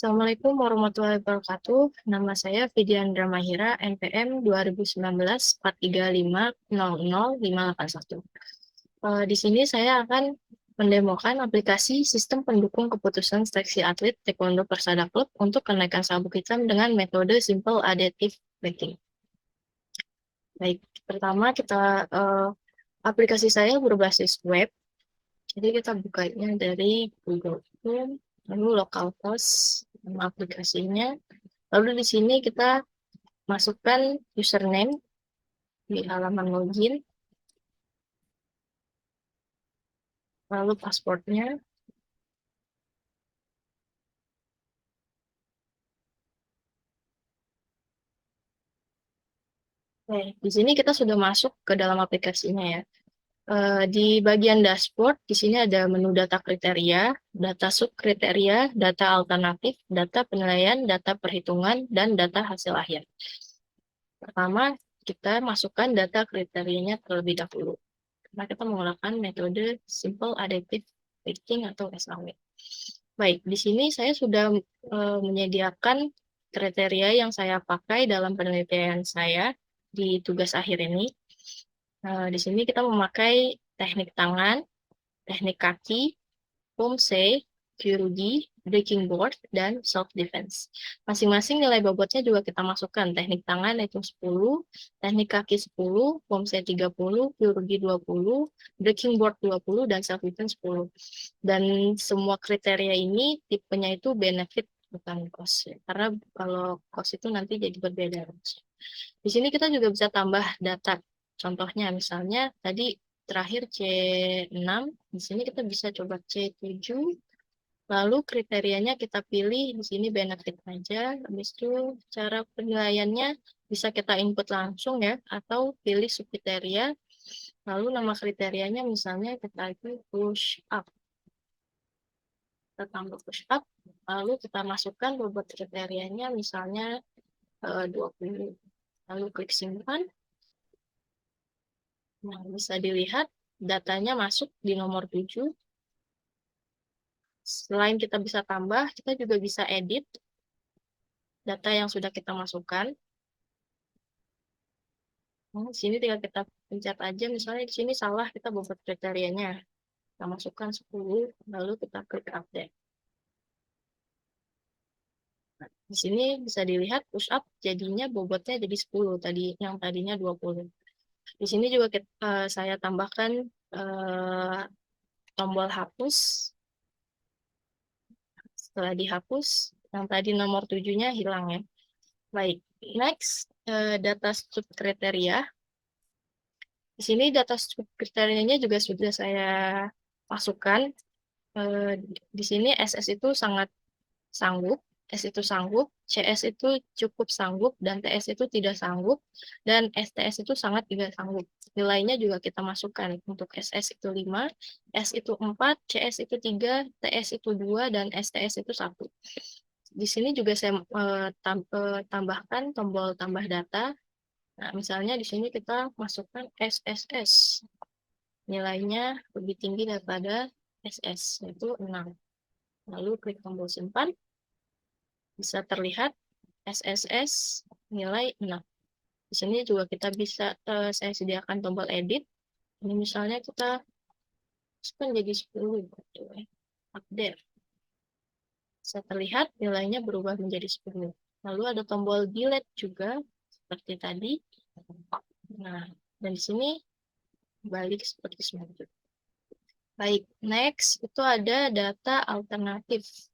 Assalamualaikum warahmatullahi wabarakatuh. Nama saya Vidiandra Mahira, NPM 2019 435000581. Di sini saya akan mendemokan aplikasi sistem pendukung keputusan seleksi atlet Taekwondo Persada Club untuk kenaikan sabuk hitam dengan metode Simple Additive Backing. Baik, pertama aplikasi saya berbasis web. Jadi kita bukanya dari Google Chrome, lalu localhost, nama aplikasinya. Lalu di sini kita masukkan username di halaman login, lalu passwordnya. Oke, di sini kita sudah masuk ke dalam aplikasinya ya. Di bagian dashboard, di sini ada menu data kriteria, data subkriteria, data alternatif, data penilaian, data perhitungan, dan data hasil akhir. Pertama, kita masukkan data kriterianya terlebih dahulu. Karena kita menggunakan metode Simple Additive Backing atau SAW. Baik, di sini saya sudah menyediakan kriteria yang saya pakai dalam penelitian saya di tugas akhir ini. Di sini kita memakai teknik tangan, teknik kaki, pomse, kyurugi, breaking board, dan self-defense. Masing-masing nilai bobotnya juga kita masukkan. Teknik tangan yaitu 10, teknik kaki 10, pomse 30, kyurugi 20, breaking board 20, dan self-defense 10. Dan semua kriteria ini tipenya itu benefit bukan cost. Karena kalau cost itu nanti jadi berbeda. Di sini kita juga bisa tambah data. Contohnya misalnya tadi terakhir C6, di sini kita bisa coba C7, lalu kriterianya kita pilih di sini benefit aja, habis itu cara penilaiannya bisa kita input langsung ya, atau pilih subkriteria, lalu nama kriterianya misalnya kita itu push up. Kita tambah push up, lalu kita masukkan bobot kriterianya misalnya 20. Lalu klik simpan. Nah, bisa dilihat datanya masuk di nomor 7. Selain kita bisa tambah, kita juga bisa edit data yang sudah kita masukkan. Nah, di sini tinggal kita pencet aja, misalnya di sini salah, kita bobot kriterianya. Kita masukkan 10, lalu kita klik update. Nah, di sini bisa dilihat push up jadinya bobotnya jadi 10, yang tadinya 20. Di sini juga saya tambahkan tombol hapus. Setelah dihapus, yang tadi nomor 7-nya hilang ya. Baik, next, data subkriteria. Di sini data subkriterianya juga sudah saya masukkan. Di sini SS itu sangat sanggup, S itu sanggup, CS itu cukup sanggup, dan TS itu tidak sanggup, dan STS itu sangat tidak sanggup. Nilainya juga kita masukkan. Untuk SS itu 5, S itu 4, CS itu 3, TS itu 2, dan STS itu 1. Di sini juga saya tambahkan tombol tambah data. Nah, misalnya di sini kita masukkan SSS. Nilainya lebih tinggi daripada SS, yaitu 6. Lalu klik tombol simpan. Bisa terlihat SSS nilai 6. Di sini juga kita bisa, saya sediakan tombol edit. Ini misalnya kita masukkan jadi 10. Gitu, update. Bisa terlihat nilainya berubah menjadi 10. Lalu ada tombol delete juga, seperti tadi. Nah, dan di sini balik seperti semula. Baik, next itu ada data alternatif.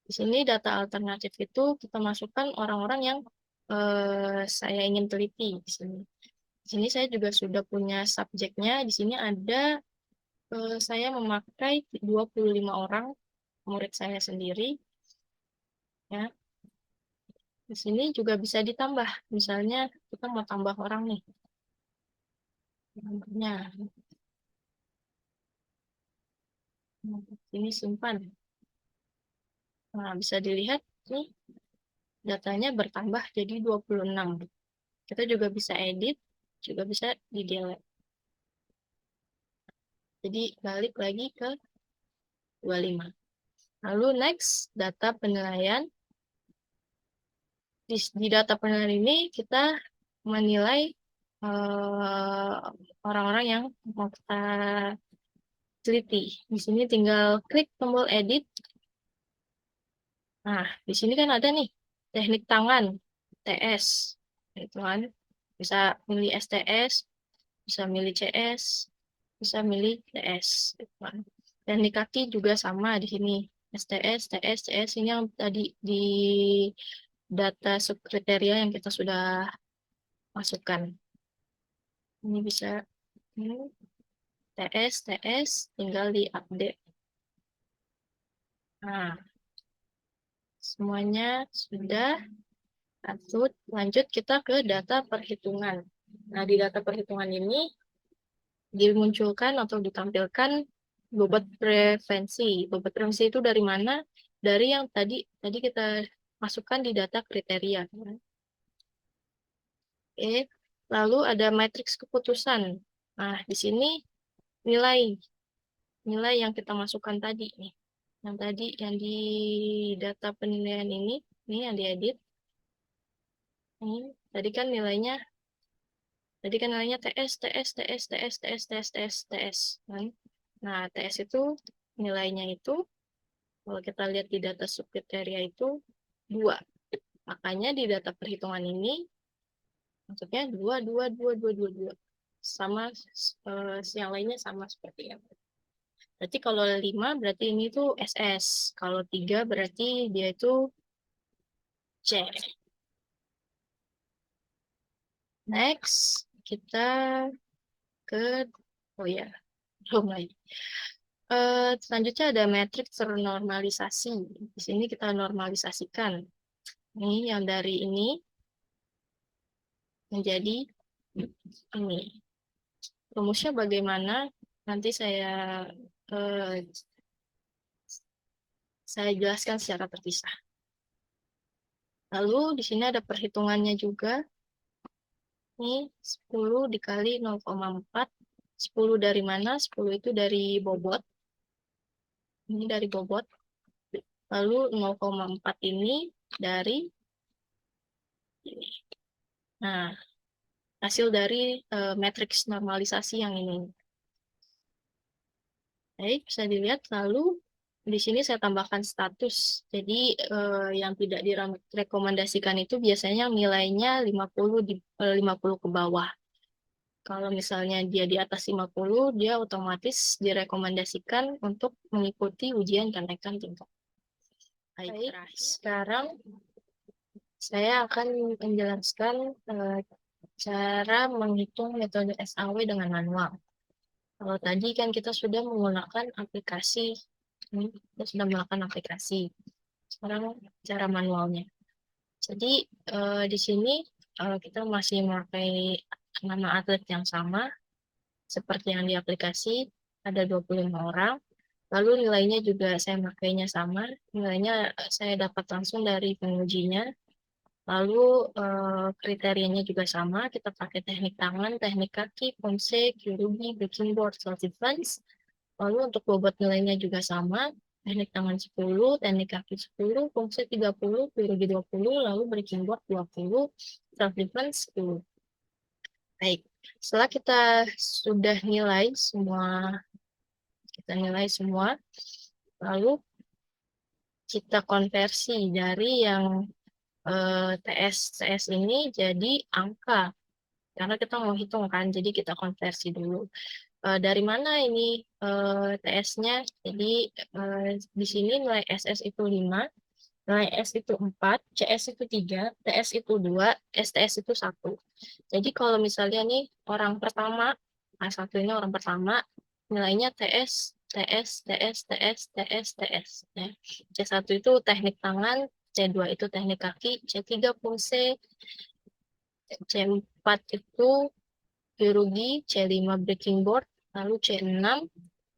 Di sini data alternatif itu kita masukkan orang-orang yang saya ingin teliti di sini. Di sini saya juga sudah punya subjeknya. Di sini ada saya memakai 25 orang murid saya sendiri. Ya. Di sini juga bisa ditambah. Misalnya kita mau tambah orang nih. Nomornya. Ini simpan. Nah, bisa dilihat nih datanya bertambah jadi 26. Kita juga bisa edit, juga bisa di delete. Jadi balik lagi ke 25. Lalu next, data penilaian. di data penilaian ini kita menilai orang-orang yang mau kita teliti. Di sini tinggal klik tombol edit. Nah, di sini kan ada nih teknik tangan TS, itu kan bisa milih STS, bisa milih CS, bisa milih TS, gitu kan. Teknik kaki juga sama di sini STS, TS, CS ini yang tadi di data subkriteria yang kita sudah masukkan. Ini bisa ini TS, TS, tinggal di update. Nah, semuanya sudah. Lanjut kita ke data perhitungan. Nah, di data perhitungan ini dimunculkan atau ditampilkan bobot preferensi. Bobot preferensi itu dari mana? Dari yang tadi kita masukkan di data kriteria. Oke, lalu ada matriks keputusan. Nah, di sini nilai yang kita masukkan tadi nih. Yang di data penilaian ini yang diedit. Ini tadi kan nilainya TS, TS, TS, TS, TS, TS, TS, TS. Nah, TS itu nilainya itu, kalau kita lihat di data subkriteria itu 2. Makanya di data perhitungan ini, maksudnya 2, 2, 2, 2, 2, 2. Sama, yang lainnya sama seperti yang. Berarti kalau 5 berarti ini tuh SS. Kalau 3 berarti dia itu C. Next, kita ke, oh ya, belum lagi. Selanjutnya ada matriks ternormalisasi. Di sini kita normalisasikan. Ini yang dari ini menjadi ini. Rumusnya bagaimana? Nanti saya jelaskan secara terpisah. Lalu di sini ada perhitungannya juga. Ini 10 dikali 0,4. 10 dari mana? 10 itu dari bobot. Ini dari bobot. Lalu 0,4 ini dari ini. Nah, hasil dari matriks normalisasi yang ini. Baik, bisa dilihat. Lalu di sini saya tambahkan status. Jadi yang tidak direkomendasikan itu biasanya nilainya 50 ke bawah. Kalau misalnya dia di atas 50, dia otomatis direkomendasikan untuk mengikuti ujian kenaikan tingkat. Baik, sekarang saya akan menjelaskan cara menghitung metode SAW dengan manual. Kalau tadi kan kita sudah menggunakan aplikasi, Sekarang cara manualnya. Jadi di sini kita masih memakai nama atlet yang sama, seperti yang di aplikasi, ada 25 orang. Lalu nilainya juga saya makainya sama, nilainya saya dapat langsung dari pengujinya. Lalu kriterianya juga sama, kita pakai teknik tangan, teknik kaki, ponse, kyurugi, breaking board, self defense. Lalu untuk bobot nilainya juga sama, teknik tangan 10, teknik kaki 10, ponse 30, kyurugi 20, lalu breaking board 20, self defense 10. Baik, setelah kita sudah nilai semua, lalu kita konversi dari yang TS ini jadi angka. Karena kita mau hitung kan, jadi kita konversi dulu. Dari mana ini TS-nya? Jadi di sini nilai SS itu 5, nilai S itu 4, CS itu 3, TS itu 2, STS itu 1. Jadi kalau misalnya nih orang pertama, satu ini orang pertama, nilainya TS, TS, TS, TS, TS, TS. Ya. C1 itu teknik tangan, C2 itu teknik kaki, C3 fungsi, C4 itu biologi, C5 breaking board, lalu C6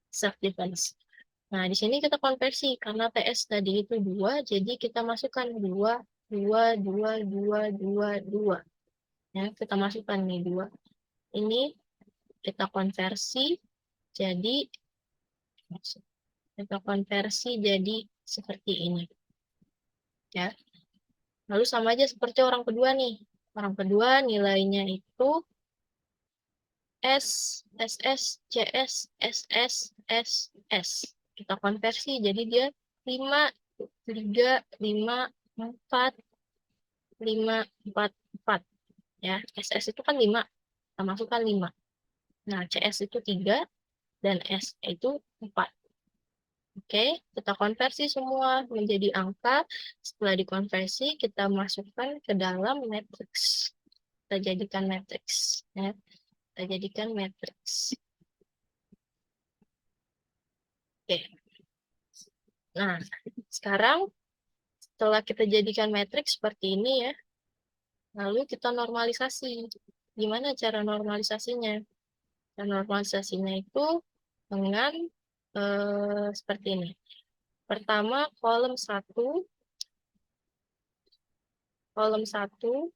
self defense. Nah, di sini kita konversi karena TS tadi itu 2, jadi kita masukkan 2, 2, 2, 2, 2, 2. Ya, kita masukkan nih 2. Ini kita konversi jadi seperti ini. Ya. Lalu sama aja seperti orang kedua nih. Orang kedua nilainya itu S, SS, CS, SS, SS. Kita konversi, jadi dia 5, 3, 5, 4, 5, 4, 4. Ya, SS itu kan 5, kita masukkan 5. Nah, CS itu 3, dan S itu 4. Oke, kita konversi semua menjadi angka. Setelah dikonversi, kita masukkan ke dalam matriks. Kita jadikan matriks. Ya. Kita jadikan matriks. Oke. Nah, sekarang setelah kita jadikan matriks seperti ini ya, lalu kita normalisasi. Gimana cara normalisasinya? Cara normalisasinya itu dengan seperti ini. Pertama, kolom 1 kolom 1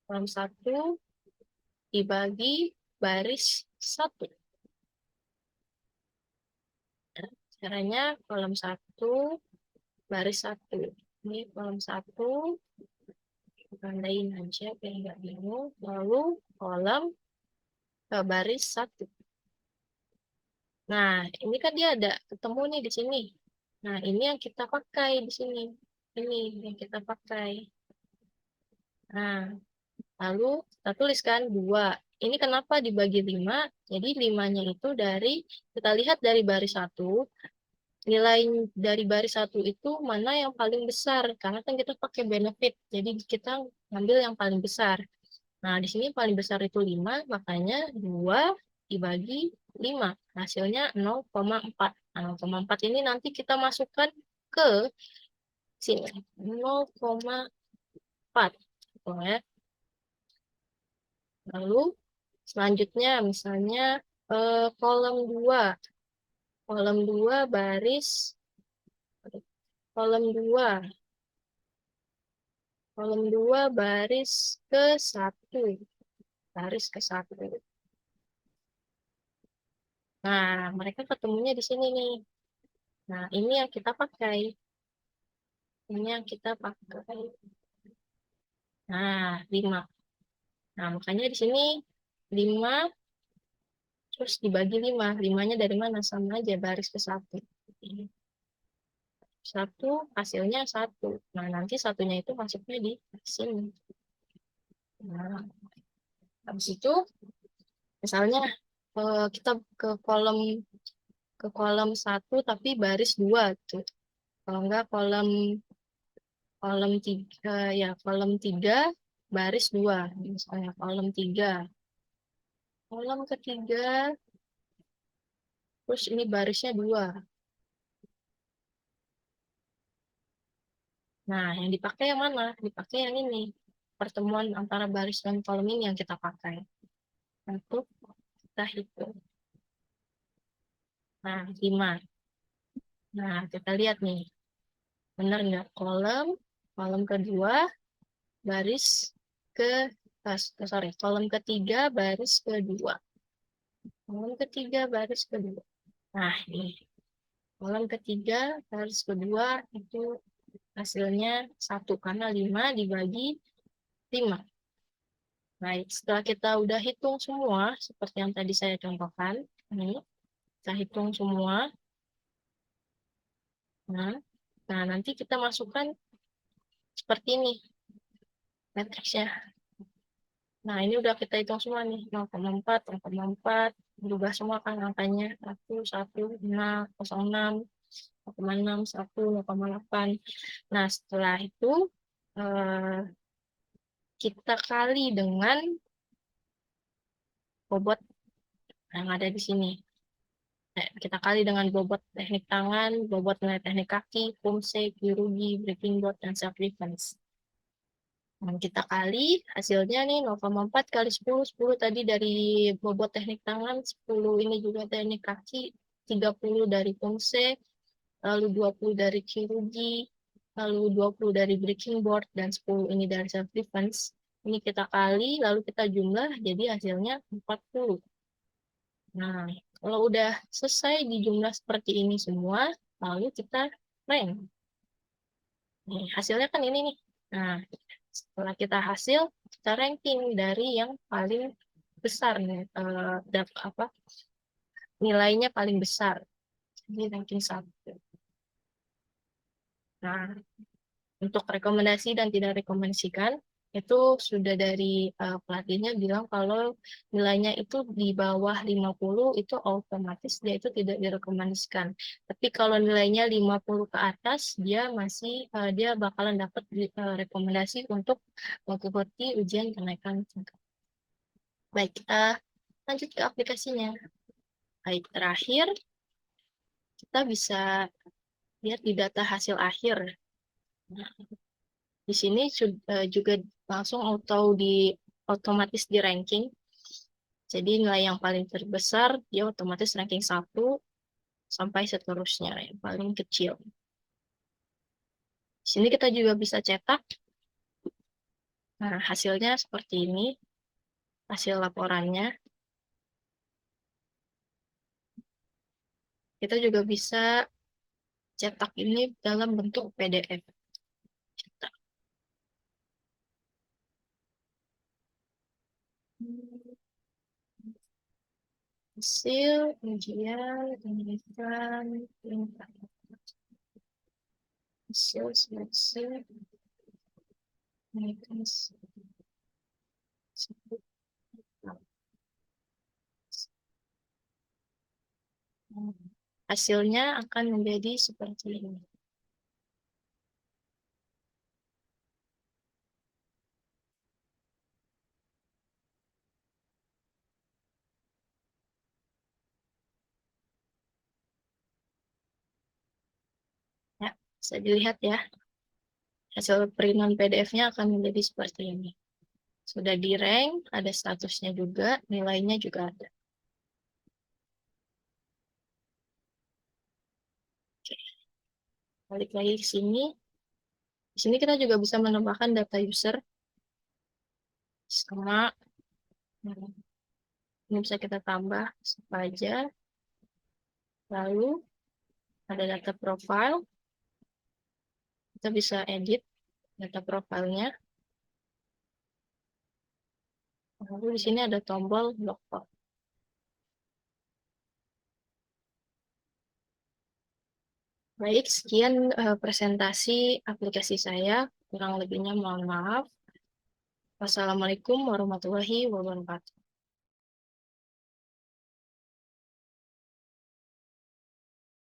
kolom 1 dibagi baris 1. Nah, caranya kolom 1 baris 1. Ini kolom 1, tandain aja biar nggak bingung. Lalu kolom baris 1. Nah, ini kan dia ada ketemu nih di sini. Nah, ini yang kita pakai di sini. Ini yang kita pakai. Nah, lalu kita tuliskan 2. Ini kenapa dibagi 5? Jadi 5-nya itu dari, kita lihat dari baris 1, nilai dari baris 1 itu mana yang paling besar. Karena kan kita pakai benefit, jadi kita ngambil yang paling besar. Nah, di sini paling besar itu 5, makanya 2 dibagi 5. Hasilnya 0,4. Nah, 0,4 ini nanti kita masukkan ke sini. 0,4. Oh, ya. Lalu selanjutnya misalnya kolom 2. Kolom 2 baris kolom 2. Kolom 2 baris ke 1. Baris ke 1. Nah, mereka ketemunya di sini nih. Nah, ini yang kita pakai. Ini yang kita pakai. Nah, 5. Nah, makanya di sini 5 terus dibagi 5. 5-nya dari mana? Sama aja baris ke 1. 1 hasilnya 1. Nah, nanti satunya itu masuknya di sini. Nah, habis itu misalnya kita ke kolom 1 tapi baris 2 tuh. Kalau enggak kolom kolom 3 ya kolom 3 baris 2 misalnya kolom 3. Kolom ketiga terus ini barisnya 2. Nah, yang dipakai yang mana? Dipakai yang ini. Pertemuan antara baris dan kolom ini yang kita pakai. Untuk kita hitung. Nah, 5. Nah, kita lihat nih. Benar nggak? Kolom kedua, baris ke, kolom ketiga, baris kedua. Kolom ketiga, baris kedua. Nah, ini. Kolom ketiga, baris kedua, itu hasilnya 1. Karena 5 dibagi 5. Baik, setelah kita udah hitung semua, seperti yang tadi saya contohkan, ini, kita hitung semua. Nah, nanti kita masukkan seperti ini matriksnya. Nah, ini udah kita hitung semua nih, 0,4, 0,4, berubah semua kan angkanya, 1, 1, 0,06, 0,6, 1, 0,8. Nah, setelah itu kita kali dengan bobot yang ada di sini. Kita kali dengan bobot teknik tangan, bobot nilai teknik kaki, kumse, kirurgi, breaking board, dan self defense. Nah, kita kali hasilnya nih 0,4 kali 10, 10 tadi dari bobot teknik tangan, 10 ini juga teknik kaki, 30 dari kumse, lalu 20 dari kirurgi, lalu 20 dari breaking board, dan 10 ini dari self defense. Ini kita kali, lalu kita jumlah, jadi hasilnya 40. Nah, kalau udah selesai di jumlah seperti ini semua, lalu kita rank. Nih, hasilnya kan ini nih. Nah, setelah kita hasil, kita ranking dari yang paling besar nih, apa nilainya paling besar. Ini ranking 1. Nah, untuk rekomendasi dan tidak rekomendasikan, itu sudah dari pelatihnya bilang kalau nilainya itu di bawah 50 itu otomatis dia itu tidak direkomendasikan. Tapi kalau nilainya 50 ke atas, dia bakalan dapat rekomendasi untuk mengikuti ujian kenaikan tingkat. Baik, kita lanjut ke aplikasinya. Baik, terakhir kita bisa lihat di data hasil akhir. Nah, di sini juga langsung otomatis di ranking. Jadi nilai yang paling terbesar dia otomatis ranking 1 sampai seterusnya yang paling kecil. Di sini kita juga bisa cetak. Nah, hasilnya seperti ini. Hasil laporannya. Kita juga bisa cetak ini dalam bentuk PDF. Cetak. Hasil ujian pendidikan tingkat. Hasil seleksi pendidikan. Hasilnya akan menjadi seperti ini. Ya, bisa dilihat ya. Hasil printan PDF-nya akan menjadi seperti ini. Sudah di rank, ada statusnya juga, nilainya juga ada. Oke. Balik lagi ke sini. Di sini kita juga bisa menambahkan data user sama ini bisa kita tambah apa aja. Lalu ada data profile. Kita bisa edit data profilnya. Lalu di sini ada tombol logbook. Baik, sekian presentasi aplikasi saya. Kurang lebihnya mohon maaf. Wassalamualaikum warahmatullahi wabarakatuh.